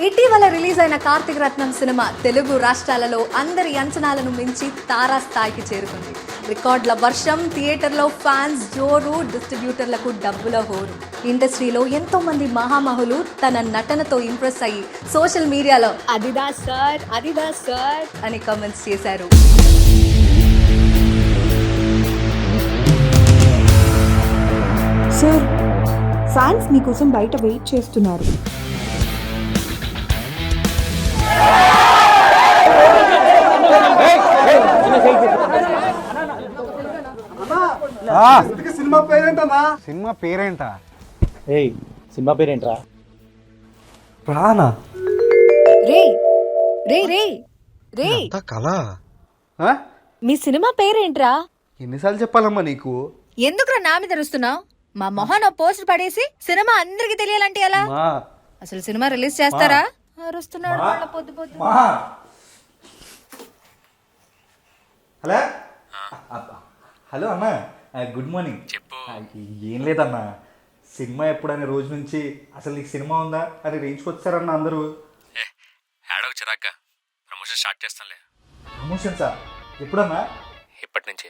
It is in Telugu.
ఇటీవల రిలీజ్ అయిన కార్తీక రత్నం సినిమా తెలుగు రాష్ట్రాలలో అందరి అంచనాలను మించి తారాస్థాయికి చేరుకుంది. రికార్డుల వర్షం, థియేటర్లో ఫ్యాన్స్ జోరు, డిస్ట్రిబ్యూటర్లకు డబ్బుల హోరు. ఇండస్ట్రీలో ఎంతో మంది మహామహులు తన నటనతో ఇంప్రెస్ అయ్యి సోషల్ మీడియాలో అదిదా సార్ అని కామెంట్స్ చేశారు. సార్, ఫ్యాన్స్ మీకోసం బయట వెయిట్ చేస్తున్నారు. సినిమా పేరేంటన్నా? సినిమా పేరేంటా? ఏయ్, సినిమా పేరేంట్రా? ప్రాణ రే రే రే రే కళ. మీ సినిమా పేరేంట్రా? ఎన్నిసార్లు చెప్పాలమ్మా నీకు? ఎందుకురా నా మీద రుస్తున్నావు? మా మొహన్ పోస్ట్ పడేసి సినిమా అందరికి తెలియాలంటే ఎలా? అసలు సినిమా రిలీజ్ చేస్తారా? అరుస్తున్నాడు వాళ్ళ పొద్దు పొద్దు. హలో హలో అన్న, గుడ్ మార్నింగ్. చెప్పు. ఏం లేదన్నా, సినిమా ఎప్పుడనే రోజు నుంచి అసలు నీకు సినిమా ఉందా అని రేంజ్కొచ్చారన్న అందరూ. ఏడవ చిరాక ప్రమోషన్ స్టార్ట్ చేస్తానులే. ప్రమోషన్ సార్ ఎప్పుడన్నా? ఇప్పటి నుంచి